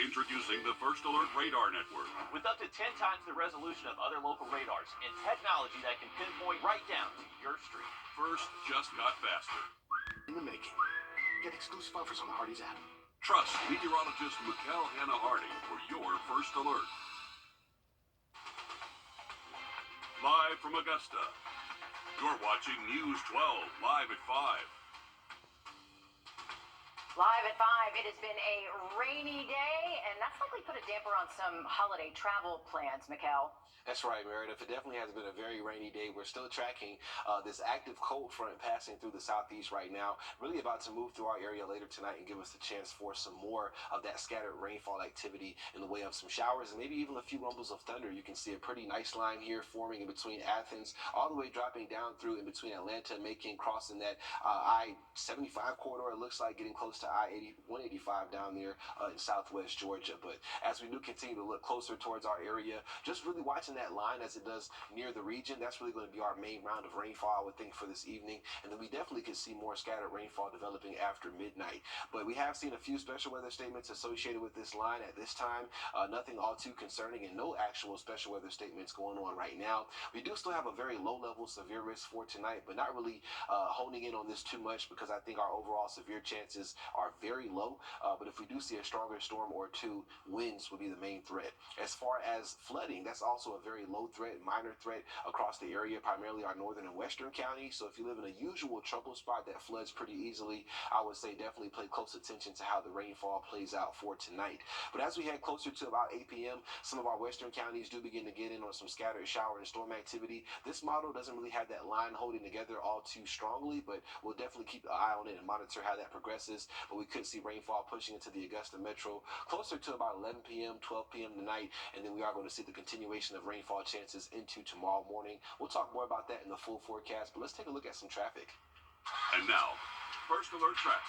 Introducing the First Alert Radar Network. With up to 10 times the resolution of other local radars and technology that can pinpoint right down to your street. First just got faster. In the making. Get exclusive offers on the Hardee's app. Trust meteorologist Mikkel Hannah Hardy for your first alert. Live from Augusta, you're watching News 12 live at 5. Live at 5, it has been a rainy day, and that's likely put a damper on some holiday travel plans, Mikkel. That's right, Meredith. It definitely has been a very rainy day. We're still tracking this active cold front passing through the southeast right now, really about to move through our area later tonight and give us the chance for some more of that scattered rainfall activity in the way of some showers and maybe even a few rumbles of thunder. You can see a pretty nice line here forming in between Athens, all the way dropping down through in between Atlanta, Macon, crossing that I-75 corridor. It looks like getting close to I-185 down there in southwest Georgia. But as we do continue to look closer towards our area, just really watching that line as it does near the region, that's really going to be our main round of rainfall, I would think, for this evening. And then we definitely could see more scattered rainfall developing after midnight. But we have seen a few special weather statements associated with this line at this time. Nothing all too concerning and no actual special weather statements going on right now. We do still have a very low level severe risk for tonight, but not really honing in on this too much because I think our overall severe chances are very low. But if we do see a stronger storm or two, winds will be the main threat. As far as flooding, that's also a very low threat, minor threat across the area, primarily our northern and western counties. So if you live in a usual trouble spot that floods pretty easily, I would say definitely pay close attention to how the rainfall plays out for tonight. But as we head closer to about 8 p.m., some of our western counties do begin to get in on some scattered shower and storm activity. This model doesn't really have that line holding together all too strongly, but we'll definitely keep an eye on it and monitor how that progresses. But we could see rainfall pushing into the Augusta metro closer to about 11 p.m., 12 p.m. tonight, and then we are going to see the continuation of rainfall chances into tomorrow morning. We'll talk more about that in the full forecast, but let's take a look at some traffic. And now, First Alert Traffic.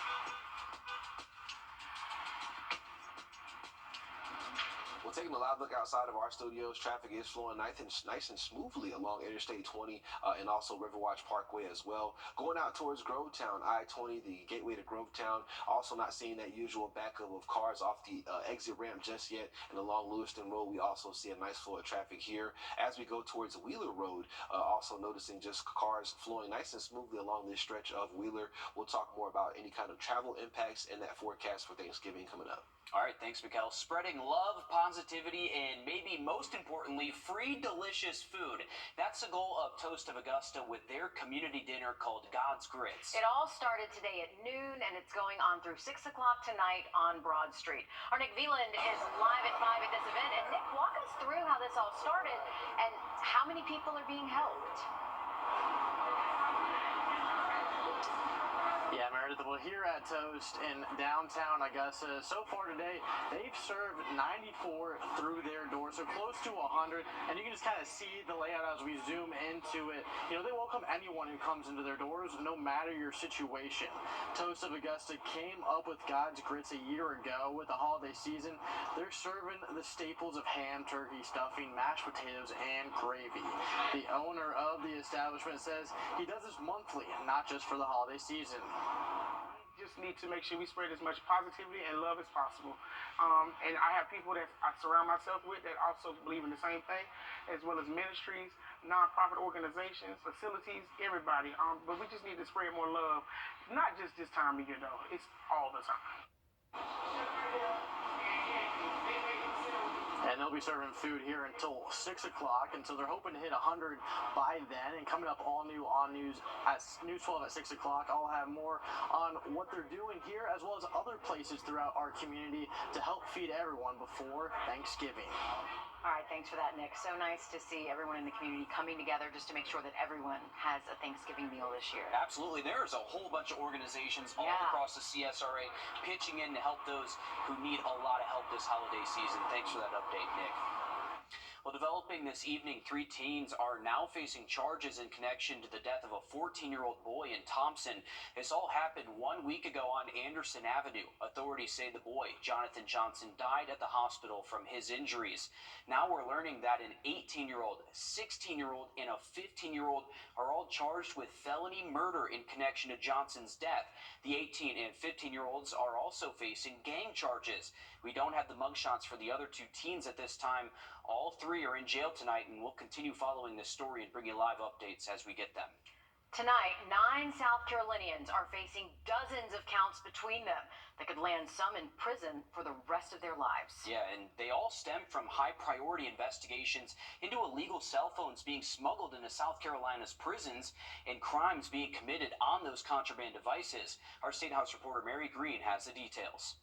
Well, taking a live look outside of our studios, traffic is flowing nice and smoothly along Interstate 20 and also Riverwatch Parkway as well. Going out towards Grovetown, I-20, the gateway to Grovetown, also not seeing that usual backup of cars off the exit ramp just yet. And along Lewiston Road, we also see a nice flow of traffic here. As we go towards Wheeler Road, also noticing just cars flowing nice and smoothly along this stretch of Wheeler. We'll talk more about any kind of travel impacts and that forecast for Thanksgiving coming up. All right, thanks, Mikkel. Spreading love, positivity, and maybe most importantly, free delicious food. That's the goal of Toast of Augusta with their community dinner called God's Grits. It all started today at noon, and it's going on through 6 o'clock tonight on Broad Street. Our Nick Veland is live at 5 at this event. And Nick, walk us through how this all started and how many people are being helped. Yeah, Meredith, well, here at Toast in downtown Augusta, so far today, they've served 94 through their doors, so close to 100, and you can just kind of see the layout as we zoom into it. You know, they welcome anyone who comes into their doors, no matter your situation. Toast of Augusta came up with God's Grits a year ago with the holiday season. They're serving the staples of ham, turkey, stuffing, mashed potatoes, and gravy. The owner of the establishment says he does this monthly, not just for the holiday season. Just need to make sure we spread as much positivity and love as possible. And I have people that I surround myself with that also believe in the same thing, as well as ministries, nonprofit organizations, facilities, everybody. But we just need to spread more love, not just this time of year, though. It's all the time. And they'll be serving food here until 6 o'clock, and so they're hoping to hit 100 by then. And coming up all new on News 12 at 6 o'clock, I'll have more on what they're doing here, as well as other places throughout our community to help feed everyone before Thanksgiving. All right, thanks for that, Nick. So nice to see everyone in the community coming together just to make sure that everyone has a Thanksgiving meal this year. Absolutely. There's a whole bunch of organizations all across the CSRA pitching in to help those who need a lot of help this holiday season. Thanks for that update, Nick. Well, developing this evening, 3 teens are now facing charges in connection to the death of a 14-year-old boy in Thompson. This all happened 1 week ago on Anderson Avenue. Authorities say the boy, Jonathan Johnson, died at the hospital from his injuries. Now we're learning that an 18-year-old, 16-year-old, and a 15-year-old are all charged with felony murder in connection to Johnson's death. The 18 and 15-year-olds are also facing gang charges. We don't have the mugshots for the other two teens at this time. All three are in jail tonight, and we'll continue following this story and bring you live updates as we get them. Tonight, 9 South Carolinians are facing dozens of counts between them that could land some in prison for the rest of their lives. Yeah, and they all stem from high-priority investigations into illegal cell phones being smuggled into South Carolina's prisons and crimes being committed on those contraband devices. Our State House reporter Mary Green has the details.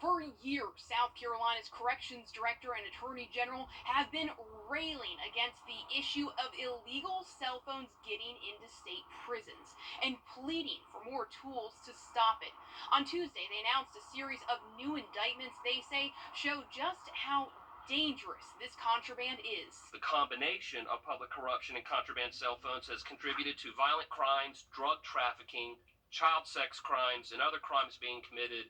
For years, South Carolina's Corrections Director and Attorney General have been railing against the issue of illegal cell phones getting into state prisons and pleading for more tools to stop it. On Tuesday, they announced a series of new indictments they say show just how dangerous this contraband is. The combination of public corruption and contraband cell phones has contributed to violent crimes, drug trafficking, child sex crimes, and other crimes being committed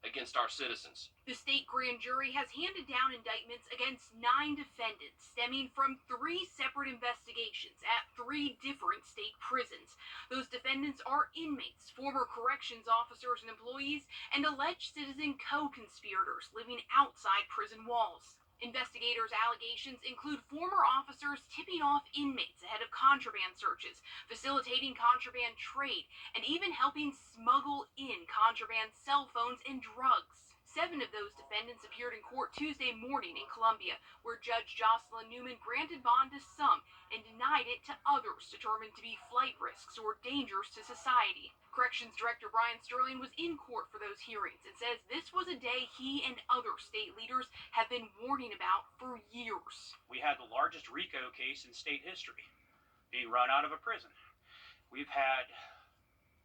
against our citizens. The state grand jury has handed down indictments against 9 defendants stemming from 3 separate investigations at 3 different state prisons. Those defendants are inmates, former corrections officers and employees, and alleged citizen co-conspirators living outside prison walls. Investigators' allegations include former officers tipping off inmates ahead of contraband searches, facilitating contraband trade, and even helping smuggle in contraband cell phones and drugs. 7 of those defendants appeared in court Tuesday morning in Columbia, where Judge Jocelyn Newman granted bond to some and denied it to others determined to be flight risks or dangers to society. Corrections Director Brian Sterling was in court for those hearings and says this was a day he and other state leaders have been warning about for years. We had the largest RICO case in state history, being run out of a prison. We've had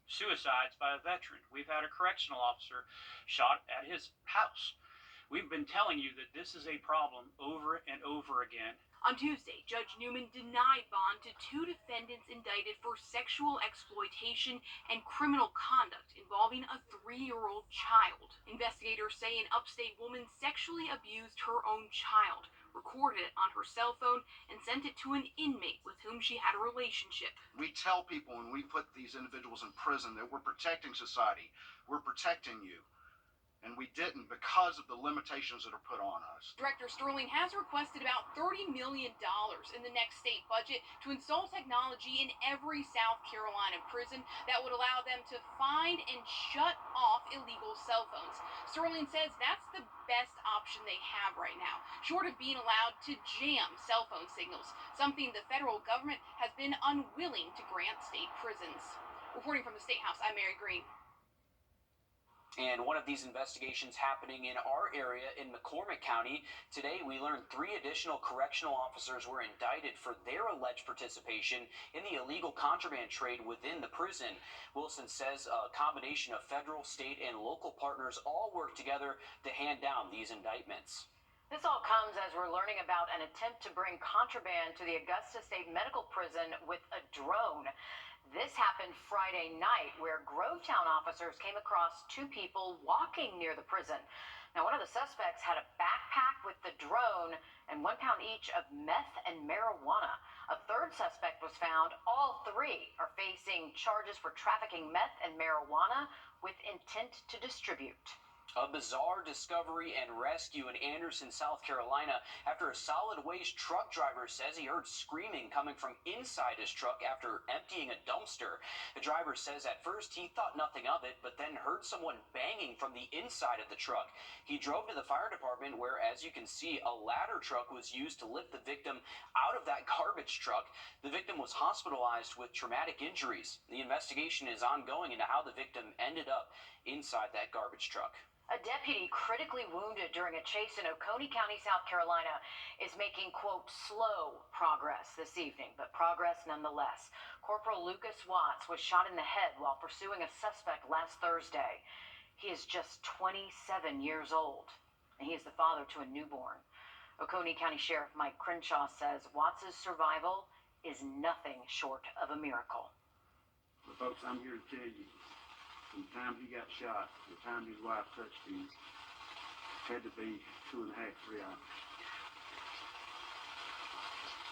suicides by a veteran. We've had a correctional officer shot at his house. We've been telling you that this is a problem over and over again. On Tuesday, Judge Newman denied bond to 2 defendants indicted for sexual exploitation and criminal conduct involving a 3-year-old child. Investigators say an upstate woman sexually abused her own child, recorded it on her cell phone, and sent it to an inmate with whom she had a relationship. We tell people when we put these individuals in prison that we're protecting society, we're protecting you. And we didn't because of the limitations that are put on us. Director Sterling has requested about $30 million in the next state budget to install technology in every South Carolina prison that would allow them to find and shut off illegal cell phones. Sterling says that's the best option they have right now, short of being allowed to jam cell phone signals, something the federal government has been unwilling to grant state prisons. Reporting from the State House, I'm Mary Green. And one of these investigations happening in our area in McCormick County. Today, we learned 3 additional correctional officers were indicted for their alleged participation in the illegal contraband trade within the prison. Wilson says a combination of federal, state, and local partners all work together to hand down these indictments. This all comes as we're learning about an attempt to bring contraband to the Augusta State Medical Prison with a drone. This happened Friday night, where Grovetown officers came across 2 people walking near the prison. Now, one of the suspects had a backpack with the drone and 1 pound each of meth and marijuana. A 3rd suspect was found. All 3 are facing charges for trafficking meth and marijuana with intent to distribute. A bizarre discovery and rescue in Anderson, South Carolina, after a solid waste truck driver says he heard screaming coming from inside his truck after emptying a dumpster. The driver says at first he thought nothing of it, but then heard someone banging from the inside of the truck. He drove to the fire department where, as you can see, a ladder truck was used to lift the victim out of that garbage truck. The victim was hospitalized with traumatic injuries. The investigation is ongoing into how the victim ended up inside that garbage truck. A deputy critically wounded during a chase in Oconee County, South Carolina, is making, quote, slow progress this evening, but progress nonetheless. Corporal Lucas Watts was shot in the head while pursuing a suspect last Thursday. He is just 27 years old, and he is the father to a newborn. Oconee County Sheriff Mike Crenshaw says Watts' survival is nothing short of a miracle. Well, folks, I'm here to tell you, from the time he got shot, to the time his wife touched him, had to be 2.5, 3 hours.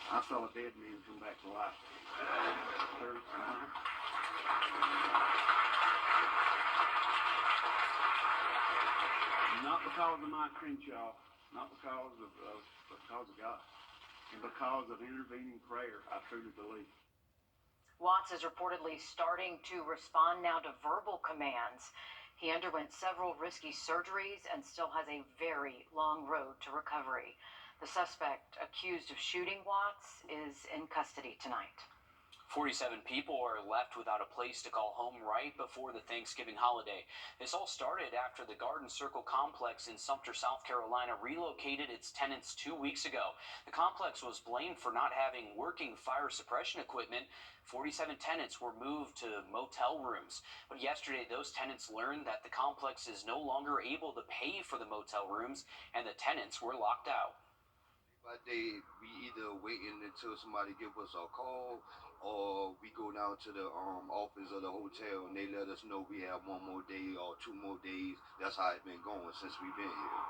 I saw a dead man come back to life. not because of Mike Crenshaw, not because of God, and because of intervening prayer, I truly believe. Watts is reportedly starting to respond now to verbal commands. He underwent several risky surgeries and still has a very long road to recovery. The suspect accused of shooting Watts is in custody tonight. 47 people are left without a place to call home right before the Thanksgiving holiday. This all started after the Garden Circle complex in Sumter, South Carolina relocated its tenants 2 weeks ago. The complex was blamed for not having working fire suppression equipment. 47 tenants were moved to motel rooms. But yesterday, those tenants learned that the complex is no longer able to pay for the motel rooms, and the tenants were locked out. By day, we either waiting until somebody give us a call, or we go down to the office of the hotel and they let us know we have 1 more day or 2 more days. That's how it's been going since we've been here.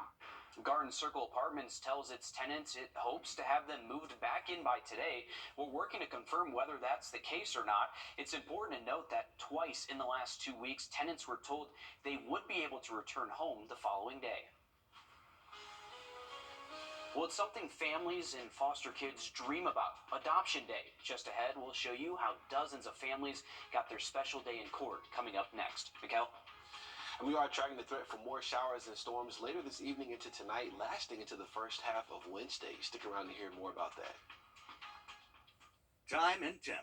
Garden Circle Apartments tells its tenants it hopes to have them moved back in by today. We're working to confirm whether that's the case or not. It's important to note that twice in the last 2 weeks, tenants were told they would be able to return home the following day. Well, it's something families and foster kids dream about. Adoption Day. Just ahead, we'll show you how dozens of families got their special day in court. Coming up next. Miguel? And we are tracking the threat for more showers and storms later this evening into tonight, lasting into the first half of Wednesday. Stick around to hear more about that. Time and temp.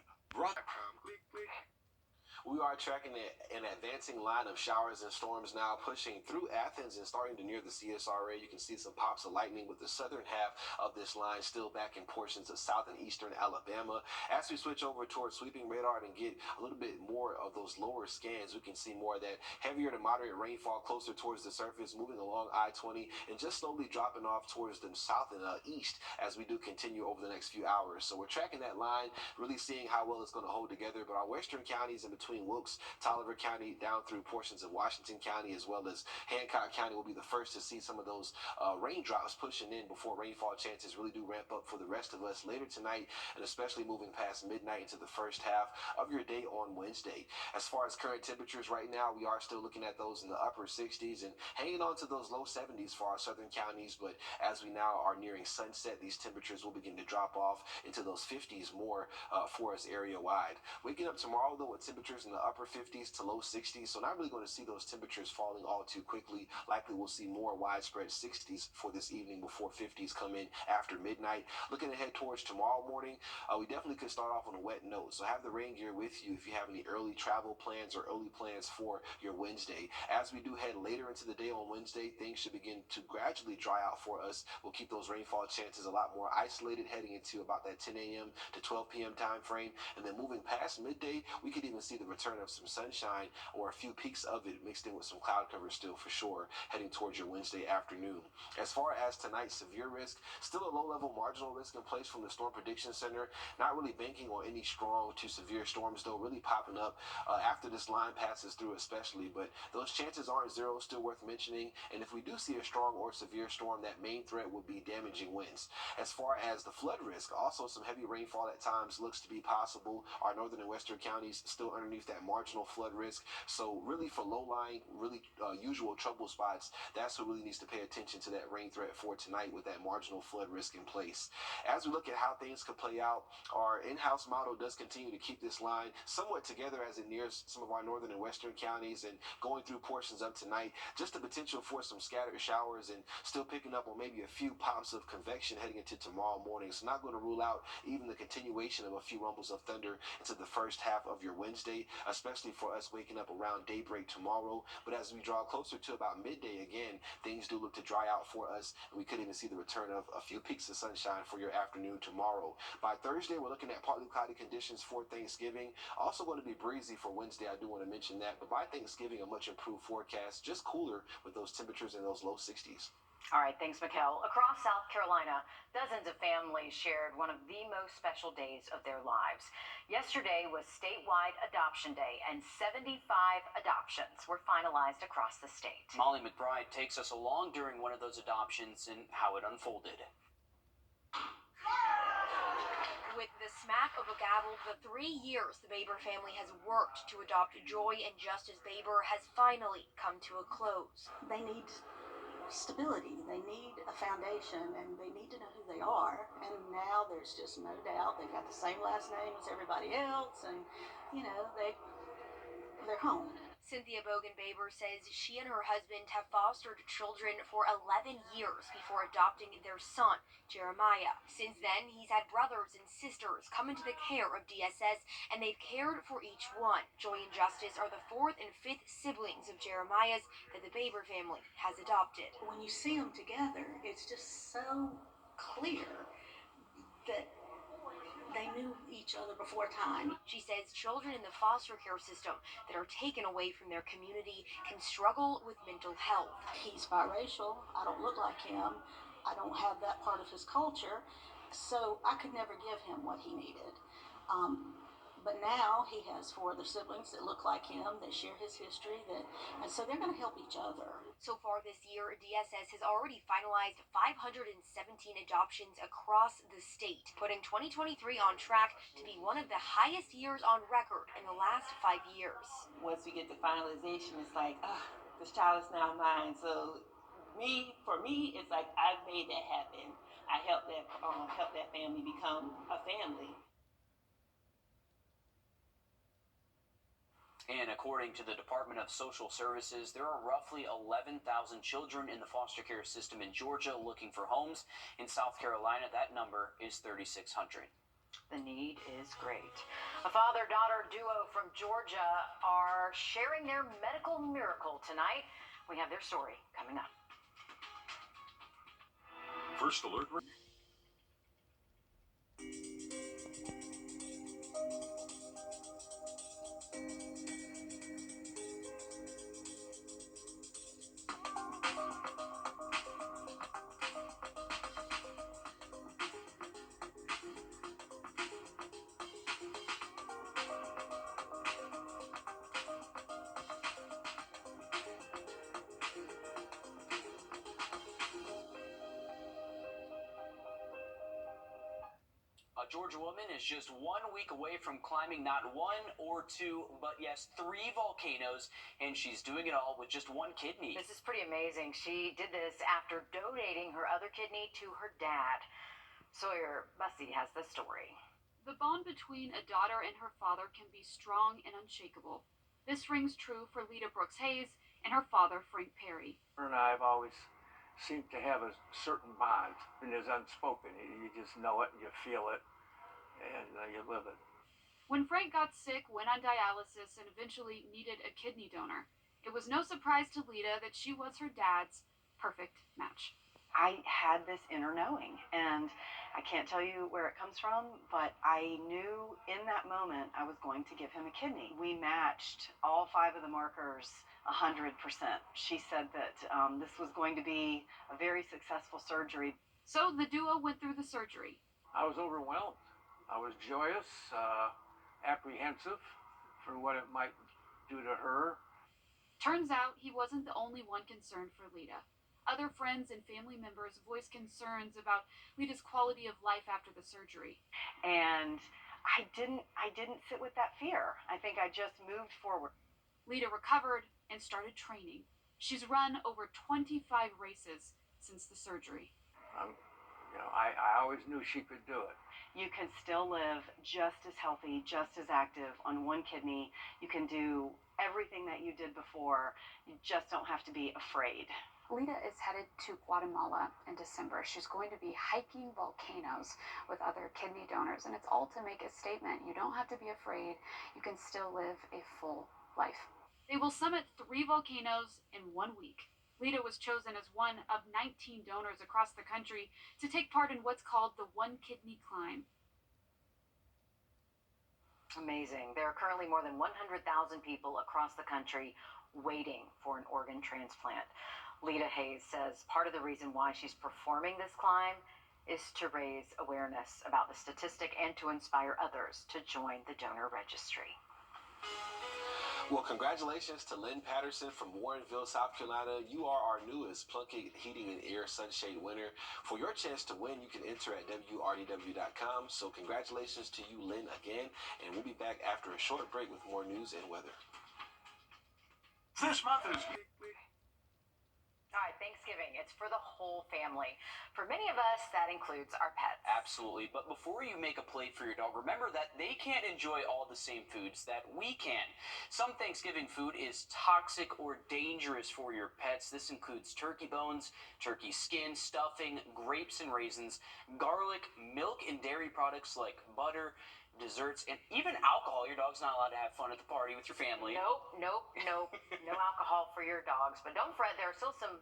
We are tracking an advancing line of showers and storms now pushing through Athens and starting to near the CSRA. You can see some pops of lightning with the southern half of this line still back in portions of south and eastern Alabama. As we switch over towards sweeping radar and get a little bit more of those lower scans, we can see more of that heavier to moderate rainfall closer towards the surface, moving along I-20 and just slowly dropping off towards the south and east as we do continue over the next few hours. So we're tracking that line, really seeing how well it's going to hold together. But our western counties in between Wilkes, Tolliver County, down through portions of Washington County, as well as Hancock County, will be the first to see some of those raindrops pushing in before rainfall chances really do ramp up for the rest of us later tonight, and especially moving past midnight into the first half of your day on Wednesday. As far as current temperatures right now, we are still looking at those in the upper 60s and hanging on to those low 70s for our southern counties. But as we now are nearing sunset, these temperatures will begin to drop off into those 50s more for us area-wide. Waking up tomorrow, though, with temperatures in the upper 50s to low 60s, so not really going to see those temperatures falling all too quickly. Likely we'll see more widespread 60s for this evening before 50s come in after midnight. Looking ahead towards tomorrow morning, we definitely could start off on a wet note, so have the rain gear with you if you have any early travel plans or early plans for your Wednesday. As we do head later into the day on Wednesday, things should begin to gradually dry out for us. We'll keep those rainfall chances a lot more isolated heading into about that 10 a.m. to 12 p.m. time frame, and then moving past midday, we could even see the return of some sunshine or a few peaks of it mixed in with some cloud cover still for sure heading towards your Wednesday afternoon. As far as tonight's severe risk, still a low-level marginal risk in place from the Storm Prediction Center. Not really banking on any strong to severe storms, though, really popping up after this line passes through especially, but those chances aren't zero, still worth mentioning. And if we do see a strong or severe storm, that main threat would be damaging winds. As far as the flood risk, also some heavy rainfall at times looks to be possible. Our northern and western counties still underneath that marginal flood risk. So really for low-lying, really usual trouble spots, that's what really needs to pay attention to that rain threat for tonight with that marginal flood risk in place. As we look at how things could play out, our in-house model does continue to keep this line somewhat together as it nears some of our northern and western counties and going through portions of tonight. Just the potential for some scattered showers and still picking up on maybe a few pops of convection heading into tomorrow morning. So not going to rule out even the continuation of a few rumbles of thunder into the first half of your Wednesday, especially for us waking up around daybreak tomorrow. But as we draw closer to about midday again, things do look to dry out for us, and we could even see the return of a few peaks of sunshine for your afternoon tomorrow. By Thursday, we're looking at partly cloudy conditions for Thanksgiving. Also going to be breezy for Wednesday. I do want to mention that. But by Thanksgiving, a much improved forecast, just cooler with those temperatures in those low 60s. All right, thanks, Mikkel. Across South Carolina, dozens of families shared one of the most special days of their lives. Yesterday was statewide Adoption Day, and 75 adoptions were finalized across the state. Molly McBride takes us along during one of those adoptions and how it unfolded. With the smack of a gavel, the 3 years the Baber family has worked to adopt Joy and Justice Baber has finally come to a close. They need stability. They need a foundation, and they need to know who they are. And now there's just no doubt they've got the same last name as everybody else, and they're home. Cynthia Bogan-Baber says she and her husband have fostered children for 11 years before adopting their son, Jeremiah. Since then, he's had brothers and sisters come into the care of DSS, and they've cared for each one. Joy and Justice are the 4th and 5th siblings of Jeremiah's that the Baber family has adopted. When you see them together, it's just so clear that they knew each other before time. She says children in the foster care system that are taken away from their community can struggle with mental health. He's biracial. I don't look like him. I don't have that part of his culture. So I could never give him what he needed. But now he has 4 other siblings that look like him, that share his history, and so they're going to help each other. So far this year, DSS has already finalized 517 adoptions across the state, putting 2023 on track to be one of the highest years on record in the last 5 years. Once we get the finalization, it's like, this child is now mine. So for me, it's like I've made that happen. I helped that family become a family. And according to the Department of Social Services, there are roughly 11,000 children in the foster care system in Georgia looking for homes. In South Carolina, that number is 3,600. The need is great. A father-daughter duo from Georgia are sharing their medical miracle tonight. We have their story coming up. First alert. A Georgia woman is just 1 week away from climbing not 1 or 2, but yes, 3 volcanoes, and she's doing it all with just 1 kidney. This is pretty amazing. She did this after donating her other kidney to her dad. Sawyer Bussey has the story. The bond between a daughter and her father can be strong and unshakable. This rings true for Lita Brooks Hayes and her father, Frank Perry. Her and I have always seemed to have a certain bond, and it's unspoken. You just know it, you feel it, and you live it. When Frank got sick, went on dialysis, and eventually needed a kidney donor, it was no surprise to Lita that she was her dad's perfect match. I had this inner knowing, and I can't tell you where it comes from, but I knew in that moment I was going to give him a kidney. We matched all 5 of the markers 100%. She said that this was going to be a very successful surgery. So the duo went through the surgery. I was overwhelmed. I was joyous, apprehensive for what it might do to her. Turns out he wasn't the only one concerned for Lita. Other friends and family members voiced concerns about Lita's quality of life after the surgery. And I didn't sit with that fear. I think I just moved forward. Lita recovered and started training. She's run over 25 races since the surgery. I always knew she could do it. You can still live just as healthy, just as active on 1 kidney. You can do everything that you did before. You just don't have to be afraid. Lita is headed to Guatemala in December. She's going to be hiking volcanoes with other kidney donors, and it's all to make a statement. You don't have to be afraid. You can still live a full life. They will summit 3 volcanoes in 1 week. Lita was chosen as one of 19 donors across the country to take part in what's called the 1 Kidney Climb. Amazing. There are currently more than 100,000 people across the country waiting for an organ transplant. Lita Hayes says part of the reason why she's performing this climb is to raise awareness about the statistic and to inspire others to join the donor registry. Well, congratulations to Lynn Patterson from Warrenville, South Carolina. You are our newest Plunkett Heating and Air Sunshade winner. For your chance to win, you can enter at WRDW.com. So congratulations to you, Lynn, again. And we'll be back after a short break with more news and weather. This month is All right, Thanksgiving, it's for the whole family. For many of us, that includes our pets. Absolutely. But before you make a plate for your dog, remember that they can't enjoy all the same foods that we can. Some Thanksgiving food is toxic or dangerous for your pets. This includes turkey bones, turkey skin, stuffing, grapes and raisins, garlic, milk and dairy products like butter, desserts, and even alcohol. Your dog's not allowed to have fun at the party with your family. Nope. No alcohol for your dogs. But don't fret, there are still some,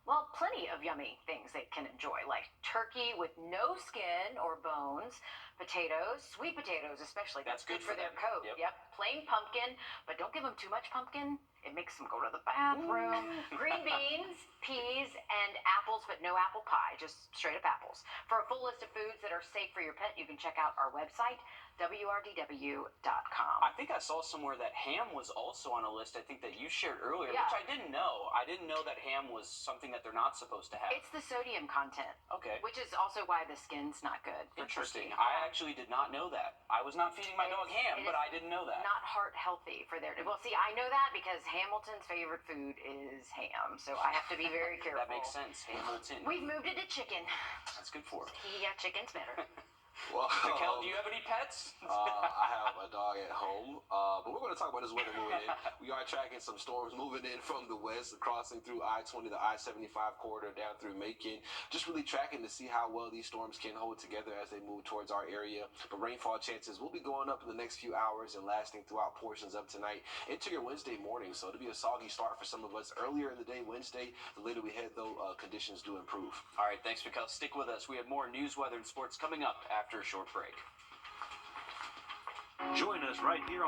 well, plenty of yummy things they can enjoy, like turkey with no skin or bones, potatoes, sweet potatoes especially. That's good for their them. coat. Yep. Plain pumpkin, but don't give them too much pumpkin. It makes them go to the bathroom. Green beans, peas, and apples, but no apple pie, just straight up apples. For a full list of foods that are safe for your pet, you can check out our website, wrdw.com. I think I saw somewhere that ham was also on a list, I think that you shared earlier, Yeah. which I didn't know. I didn't know that ham was something that they're not supposed to have. It's the sodium content. Okay. Which is also why the skin's not good. Interesting. I actually did not know that. I was not feeding my dog ham, but I didn't know that. Not heart healthy for their. Well, see, I know that because Hamilton's favorite food is ham, so I have to be very careful. That makes sense. Hamilton. We've moved it to chicken. That's good for it. Chicken's better. Well, Mikkel, do you have any pets? I have a dog at home, but we're going to talk about this weather moving in. We are tracking some storms moving in from the west, crossing through I-20, the I-75 corridor down through Macon. Just really tracking to see how well these storms can hold together as they move towards our area. But rainfall chances will be going up in the next few hours and lasting throughout portions of tonight into your Wednesday morning. So it'll be a soggy start for some of us earlier in the day Wednesday. The later we head, though, conditions do improve. All right, thanks, Mikkel. Stick with us. We have more news, weather, and sports coming up after a short break. Join us right here on